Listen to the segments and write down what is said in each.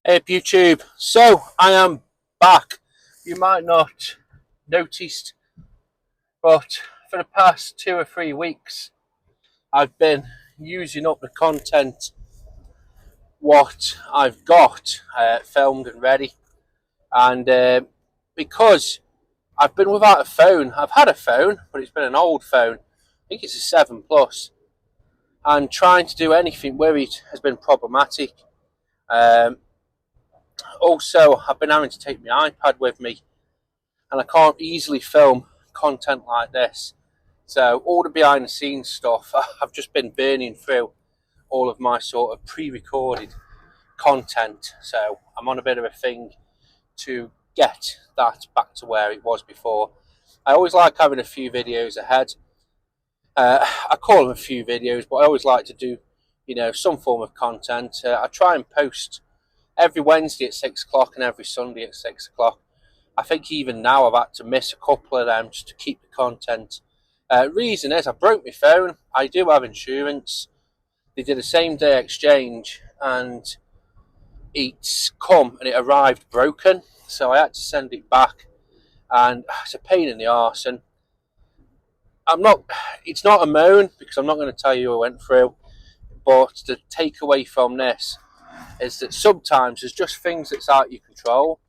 Hey YouTube, so I am back. You might not noticed, but for the past 2 or 3 weeks I've been using up the content what I've got filmed and ready, and because I've been without a phone. I've had a phone, but it's been an old phone. I think it's a 7 Plus, and trying to do anything with it has been problematic. Um, Also, I've been having to take my iPad with me, and I can't easily film content like this. So all the behind the scenes stuff, I've just been burning through all of my sort of pre-recorded content. So I'm on a bit of a thing to get that back to where it was before. I always like having a few videos ahead. I call them a few videos, but I always like to do, some form of content. I try and post every Wednesday at 6 o'clock and every Sunday at 6 o'clock. I think even now I've had to miss a couple of them just to keep the content. Reason is I broke my phone. I do have insurance. They did a same day exchange, and it's come and it arrived broken, so I had to send it back, and it's a pain in the arse. And I'm not. It's not a moan because I'm not going to tell you what I went through. But the takeaway from this is that sometimes there's just things that's out of your control.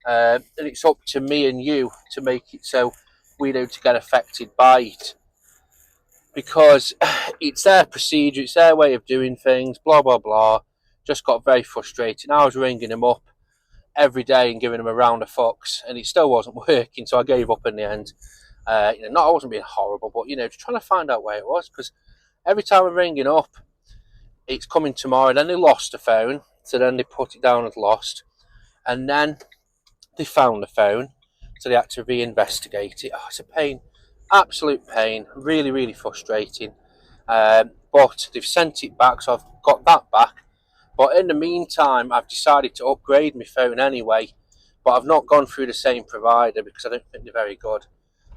And it's up to me and you to make it so we don't get affected by it, because it's their procedure, it's their way of doing things, blah blah blah. Just got very frustrating. I was ringing him up every day and giving him a round of fucks, and it still wasn't working, so I gave up in the end. I wasn't being horrible, but just trying to find out where it was, because every time I'm ringing up, it's coming tomorrow. Then they lost the phone, so then they put it down as lost, and then they found the phone, so they had to reinvestigate it. Oh, it's a pain, absolute pain, really, really frustrating. But they've sent it back, so I've got that back. But in the meantime, I've decided to upgrade my phone anyway, but I've not gone through the same provider because I don't think they're very good.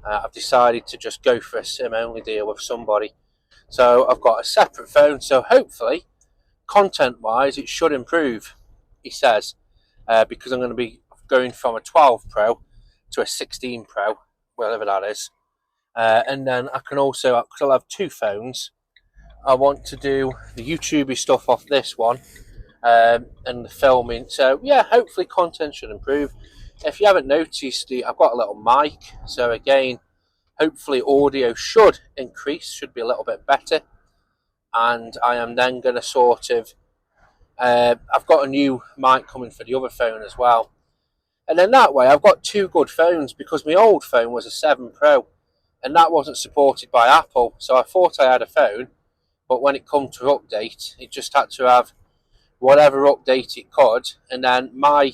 I've decided to just go for a SIM-only deal with somebody. So I've got a separate phone, so hopefully, content-wise, it should improve, he says, because I'm going to be going from a 12 Pro to a 16 Pro, whatever that is. And then I can also, because I'll have two phones, I want to do the YouTubey stuff off this one, and the filming. So yeah, hopefully content should improve. If you haven't noticed, I've got a little mic, so again, hopefully audio should increase, should be a little bit better. And I am then going to sort of, I've got a new mic coming for the other phone as well. And then that way I've got two good phones, because my old phone was a 7 Pro and that wasn't supported by Apple. So I thought I had a phone, but when it come to update, it just had to have whatever update it could. And then my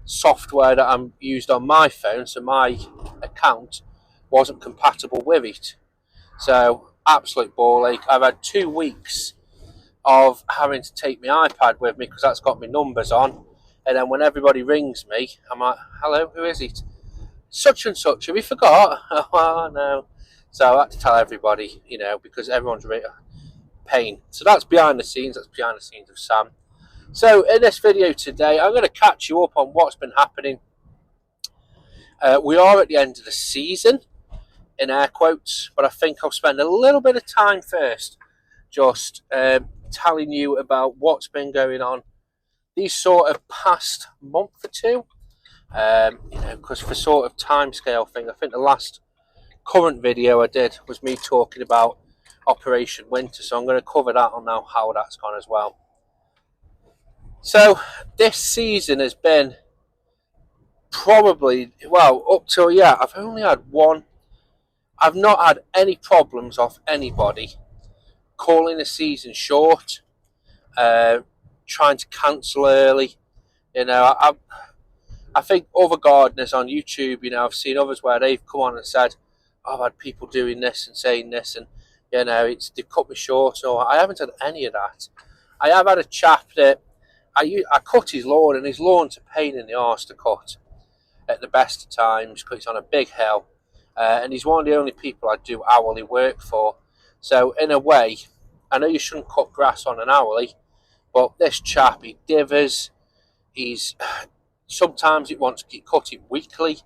software that I'm used on my phone, so my account, wasn't compatible with it. So absolute ball ache. I've had 2 weeks of having to take my iPad with me because that's got my numbers on. And then when everybody rings me, I'm like, hello, who is it? Such and such, have you forgot? Oh, no. So I had to tell everybody, because everyone's really pain. So that's behind the scenes. That's behind the scenes of Sam. So in this video today, I'm going to catch you up on what's been happening. We are at the end of the season, in air quotes, but I think I'll spend a little bit of time first just telling you about what's been going on these sort of past month or two. Because for sort of time scale thing, I think the last current video I did was me talking about Operation Winter, so I'm going to cover that on now, how that's gone as well. So this season has been probably, well, up till, I've only had one. I've not had any problems off anybody calling the season short, trying to cancel early. I think other gardeners on YouTube, I've seen others where they've come on and said, oh, I've had people doing this and saying this, and they've cut me short. So I haven't had any of that. I have had a chap that I cut his lawn, and his lawn's a pain in the arse to cut at the best of times because it's on a big hill, and he's one of the only people I do hourly work for. So in a way, I know you shouldn't cut grass on an hourly, but this chap, he divers, He's sometimes he wants it cutting weekly,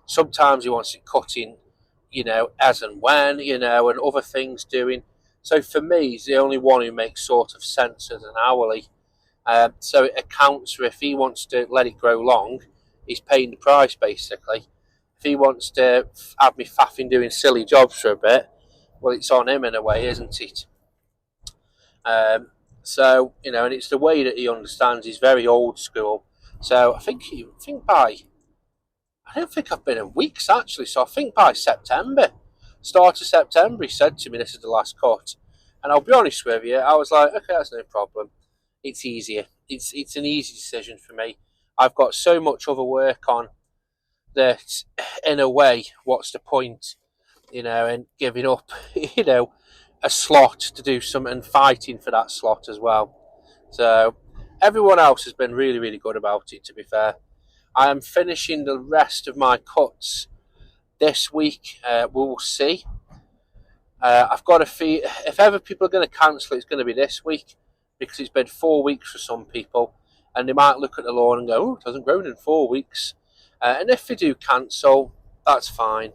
sometimes he wants it cutting, as and when, and other things doing. So for me, he's the only one who makes sort of sense as an hourly. So it accounts for if he wants to let it grow long, he's paying the price basically. If he wants to have me faffing doing silly jobs for a bit, well, it's on him in a way, isn't it? So and it's the way that he understands. He's very old school. So I don't think I've been in weeks actually. So I think by September, start of September, he said to me, "This is the last cut." And I'll be honest with you, I was like, "Okay, that's no problem. It's easier. It's an easy decision for me. I've got so much other work on that, in a way, what's the point, and giving up, a slot to do something and fighting for that slot as well." So everyone else has been really, really good about it, to be fair. I am finishing the rest of my cuts this week. We'll see. I've got a fee. If ever people are going to cancel, it's going to be this week because it's been 4 weeks for some people, and they might look at the lawn and go, "Oh, it hasn't grown in 4 weeks." And if they do cancel, that's fine.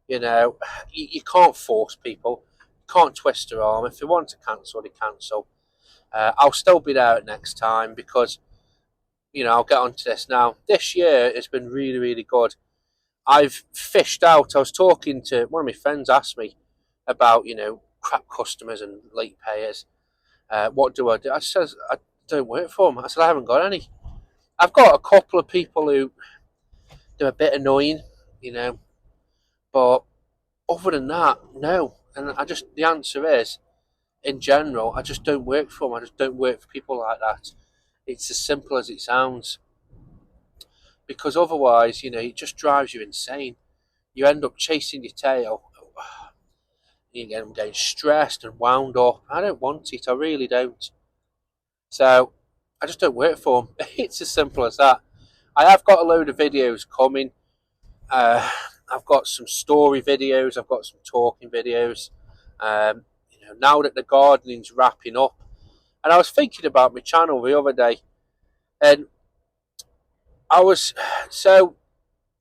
You can't force people. You can't twist their arm. If they want to cancel, they cancel. I'll still be there next time because I'll get onto this now. This year has been really, really good. I've fished out. I was talking to one of my friends, asked me about, crap customers and late payers. What do I do? I says, I don't work for them. I said, I haven't got any. I've got a couple of people who they're a bit annoying, but other than that, no. And the answer is, in general, I just don't work for them. I just don't work for people like that. It's as simple as it sounds. Because otherwise, it just drives you insane. You end up chasing your tail. You get getting stressed and wound up. I don't want it. I really don't. So I just don't work for them. It's as simple as that. I have got a load of videos coming. I've got some story videos. I've got some talking videos. Now that the gardening's wrapping up, and I was thinking about my channel the other day, and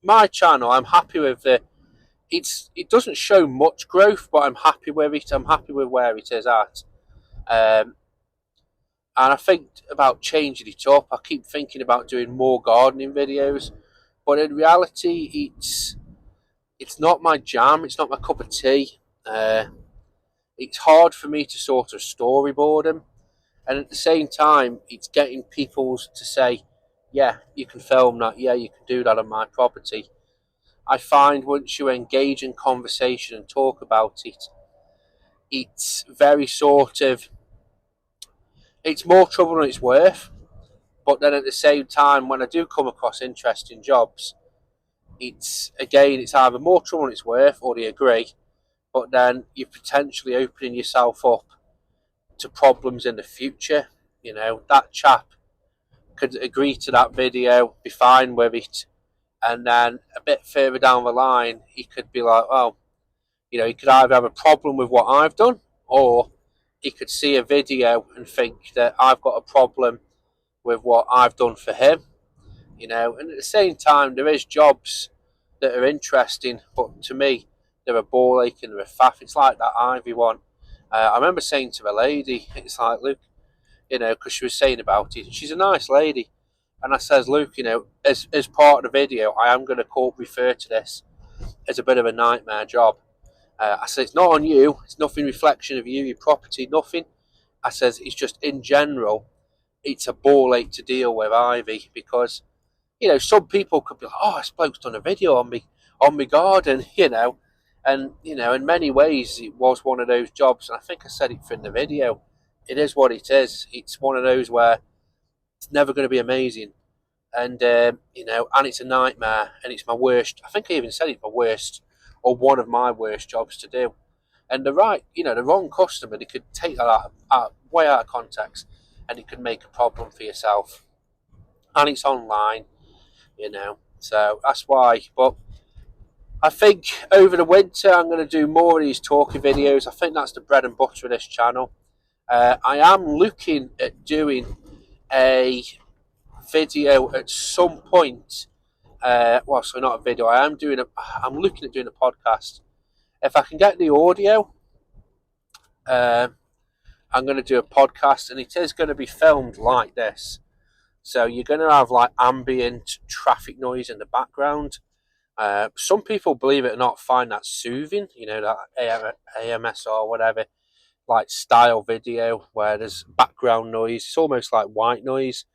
my channel. I'm happy with it doesn't show much growth, but I'm happy with it. I'm happy with where it is at. And I think about changing it up. I keep thinking about doing more gardening videos, but in reality, it's not my jam. It's not my cup of tea. It's hard for me to sort of storyboard them, and at the same time, it's getting people to say, "Yeah, you can film that. Yeah, you can do that on my property." I find once you engage in conversation and talk about it, it's very sort of, it's more trouble than it's worth. But then at the same time, when I do come across interesting jobs, it's either more trouble than it's worth, or they agree. But then you're potentially opening yourself up to problems in the future. That chap could agree to that video, be fine with it, and then a bit further down the line, he could be like, "Oh, he could either have a problem with what I've done, or he could see a video and think that I've got a problem with what I've done for him." And at the same time, there is jobs that are interesting, but to me, they're a ball ache and they're a faff. It's like that Ivy one. I remember saying to the lady, it's like, "Look, because she was saying about it, she's a nice lady." And I says, "Look, as part of the video, I am going to refer to this as a bit of a nightmare job." I said, "It's not on you. It's nothing reflection of you, your property, nothing." I says, "It's just in general, it's a ball ache to deal with, Ivy, because some people could be like, 'Oh, this bloke's done a video on me garden,' and in many ways it was one of those jobs. And I think I said it in the video. It is what it is. It's one of those where it's never going to be amazing, and and it's a nightmare, and it's my worst. I think I even said it's my worst, or one of my worst jobs to do. And the wrong customer, they could take that way out of context, and it could make a problem for yourself. And it's online, so that's why. But I think over the winter, I'm going to do more of these talking videos. I think that's the bread and butter of this channel. I am looking at doing a video at some point. Well, so not a video. I'm looking at doing a podcast. If I can get the audio, I'm going to do a podcast, and it is going to be filmed like this. So you're going to have like ambient traffic noise in the background. Some people, believe it or not, find that soothing. You know, that AMS or whatever, like style video where there's background noise. It's almost like white noise,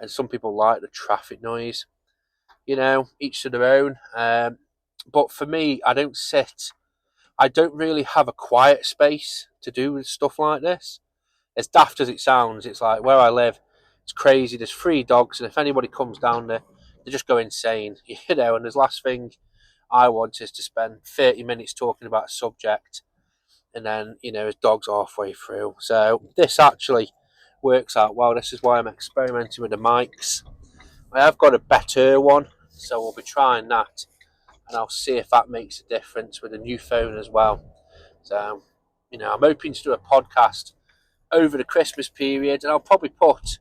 and some people like the traffic noise. You know, each to their own. But for me, I don't really have a quiet space to do stuff like this. As daft as it sounds, it's like where I live, it's crazy. There's 3 dogs, and if anybody comes down there, they just go insane, you know. And the last thing I want is to spend 30 minutes talking about a subject, and then, you know, his dog's halfway through. So this actually works out well. This is why I'm experimenting with the mics. I have got a better one, so we'll be trying that, and I'll see if that makes a difference with a new phone as well. So, you know, I'm hoping to do a podcast over the Christmas period, and I'll probably put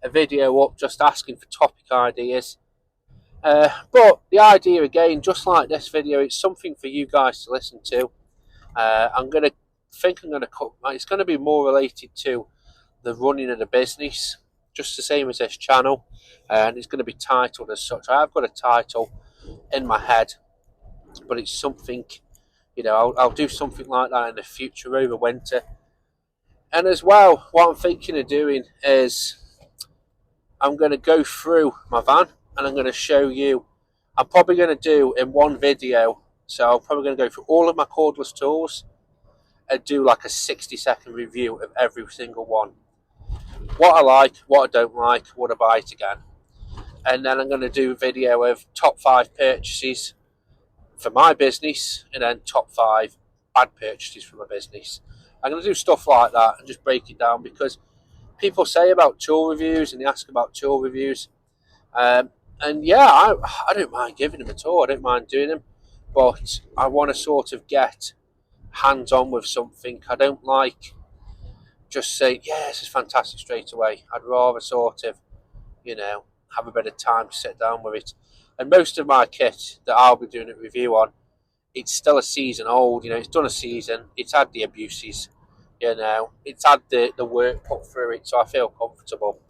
a video up just asking for topic ideas. But the idea, again, just like this video, it's something for you guys to listen to. I'm going to it's going to be more related to the running of the business, just the same as this channel, and it's going to be titled as such. I have got a title in my head, but it's something, you know, I'll do something like that in the future over winter. And as well, what I'm thinking of doing is I'm going to go through my van, and I'm going to show you. I'm probably going to do in one video, so I'm probably going to go through all of my cordless tools and do like a 60-second review of every single one. What I like, what I don't like, would I buy it again? And then I'm going to do a video of top 5 purchases for my business, and then top 5 bad purchases for my business. I'm going to do stuff like that and just break it down, because people say about tool reviews and they ask about tool reviews. And yeah, I don't mind giving them at all. I don't mind doing them. But I want to sort of get hands-on with something. I don't like just say, yeah, this is fantastic straight away. I'd rather sort of, you know, have a bit of time to sit down with it. And most of my kit that I'll be doing a review on, it's still a season old. You know, it's done a season. It's had the abuses. You know, it's had the work put through it, so I feel comfortable.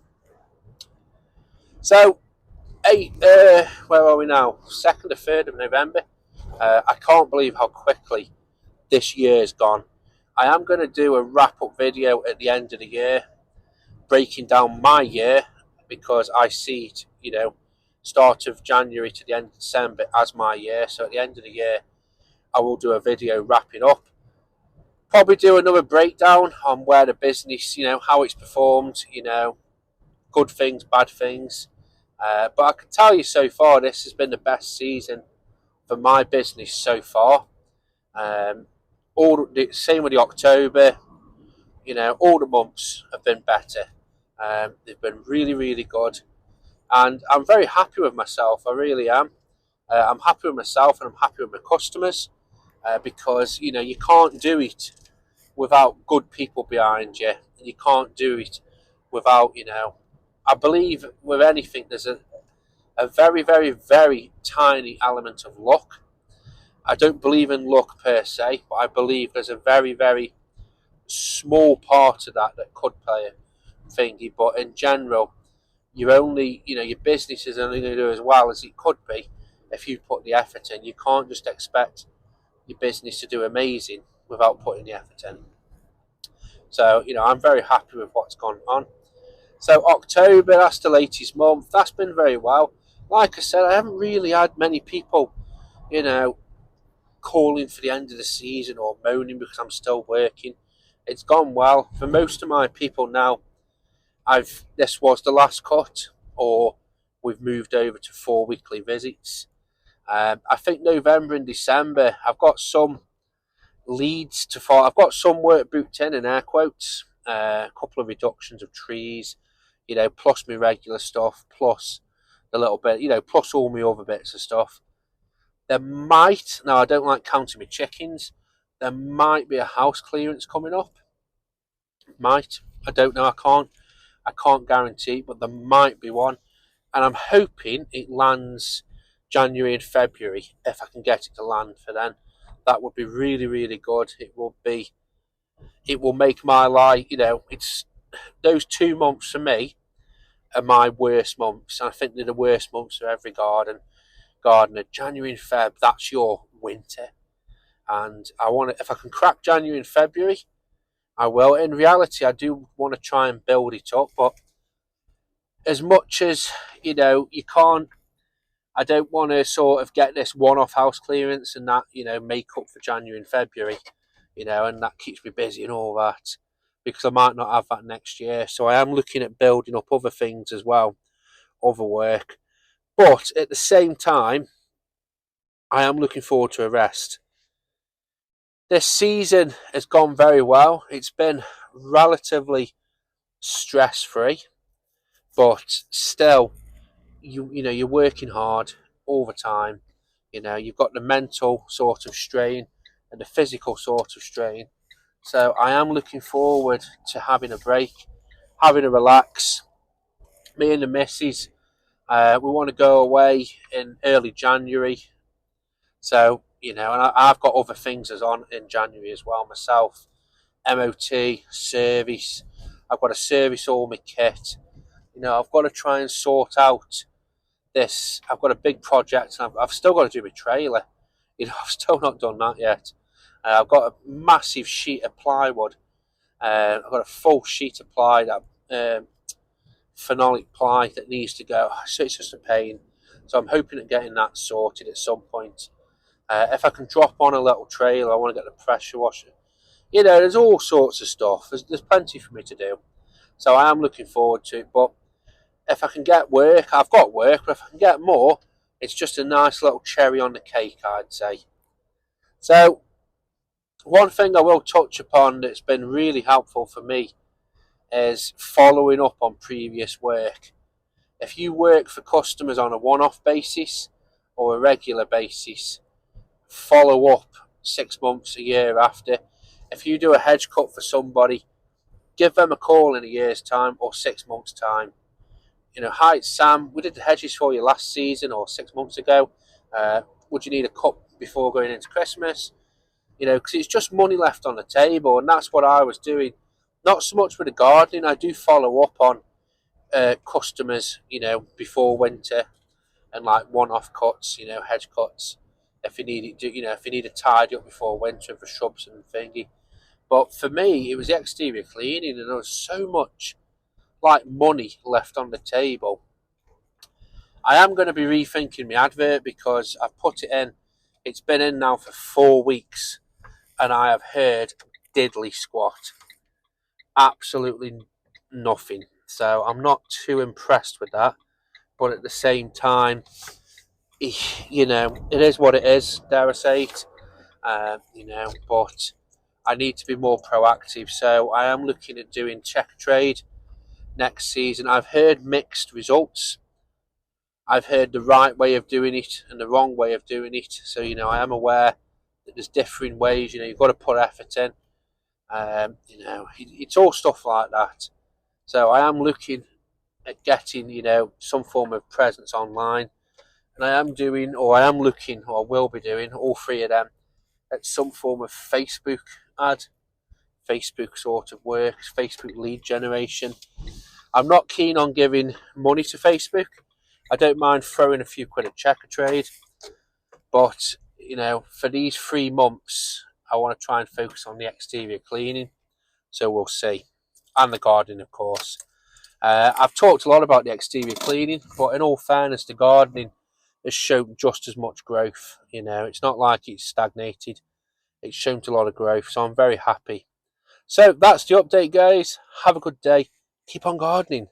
So, where are we now? 2nd or 3rd of November. I can't believe how quickly this year's gone. I am going to do a wrap-up video at the end of the year, breaking down my year, because I see it, you know, start of January to the end of December as my year. So at the end of the year, I will do a video wrapping up. Probably do another breakdown on where the business, you know, how it's performed, you know, good things, bad things. But I can tell you so far, this has been the best season for my business so far. All the same with the October, you know, all the months have been better. They've been really, really good, and I'm very happy with myself. I really am. I'm happy with myself, and I'm happy with my customers, because, you know, you can't do it without good people behind you, and you can't do it without, you know, I believe with anything there's a very, very, very tiny element of luck. I don't believe in luck per se, but I believe there's a very, very small part of that could play a thingy. But in general, your business is only going to do as well as it could be if you put the effort in. You can't just expect your business to do amazing without putting the effort in. So, you know, I'm very happy with what's gone on. So October, that's the latest month. That's been very well. Like I said, I haven't really had many people, you know, calling for the end of the season or moaning because I'm still working. It's gone well. For most of my people now, this was the last cut, or we've moved over to 4 weekly visits. I think November and December, I've got some leads to follow. I've got some work booked in air quotes, a couple of reductions of trees, you know, plus my regular stuff, plus the little bit, you know, plus all my other bits of stuff. There might, now I don't like counting my chickens, there might be a house clearance coming up. Might. I don't know, I can't guarantee, but there might be one. and I'm hoping it lands January and February. If I can get it to land for then, that would be really, really good. It will make my life, it's those 2 months for me are my worst months. I think they're the worst months for every gardener. January and Feb, that's your winter. And I want to, if I can crack January and February, I will. In reality, I do want to try and build it up, but as much as you can't. I don't want to sort of get this one-off house clearance and that make up for January and February, and that keeps me busy and all that, because I might not have that next year. So I am looking at building up other things as well, other work. But at the same time, I am looking forward to a rest. This season has gone very well. It's been relatively stress-free, but still, you're working hard all the time. You've got the mental sort of strain and the physical sort of strain. So I am looking forward to having a break, having a relax. Me and the missus, we want to go away in early January. So, and I've got other things as on in January as well myself. MOT, service. I've got to service all my kit. I've got to try and sort out this. I've got a big project and I've still got to do my trailer. I've still not done that yet. I've got a massive sheet of plywood. I've got a full sheet of ply, that phenolic ply that needs to go. So it's just a pain. So I'm hoping at getting that sorted at some point. If I can drop on a little trailer, I want to get the pressure washer. There's all sorts of stuff. There's plenty for me to do. So I am looking forward to it. But if I can get work, I've got work, but if I can get more, it's just a nice little cherry on the cake, I'd say. So, one thing I will touch upon that's been really helpful for me is following up on previous work. If you work for customers on a one-off basis or a regular basis, follow up 6 months, a year after. If you do a hedge cut for somebody, give them a call in a year's time or 6 months' time. Hi, it's Sam. We did the hedges for you last season or 6 months ago. Would you need a cut before going into Christmas? Because it's just money left on the table, and that's what I was doing. Not so much with the gardening. I do follow up on customers, before winter, and like one-off cuts, hedge cuts. If you need it, if you need a tidy up before winter for shrubs and thingy. But for me, it was the exterior cleaning, and there was so much like money left on the table. I am going to be rethinking my advert because I've put it in. It's been in now for 4 weeks, and I have heard diddly squat. Absolutely nothing. So I'm not too impressed with that. But at the same time, it is what it is, dare I say it. But I need to be more proactive. So I am looking at doing check trade next season. I've heard mixed results. I've heard the right way of doing it and the wrong way of doing it. So, I am aware that there's differing ways. You've got to put effort in. It's all stuff like that. So I am looking at getting, some form of presence online. And I am doing, or I am looking, or will be doing, all three of them, at some form of Facebook ad. Facebook sort of works, Facebook lead generation. I'm not keen on giving money to Facebook. I don't mind throwing a few quid at checker trade. But, for these 3 months, I want to try and focus on the exterior cleaning. So we'll see. And the gardening, of course. I've talked a lot about the exterior cleaning, but in all fairness, the gardening has shown just as much growth. It's not like it's stagnated. It's shown a lot of growth, so I'm very happy. So that's the update, guys. Have a good day. Keep on gardening.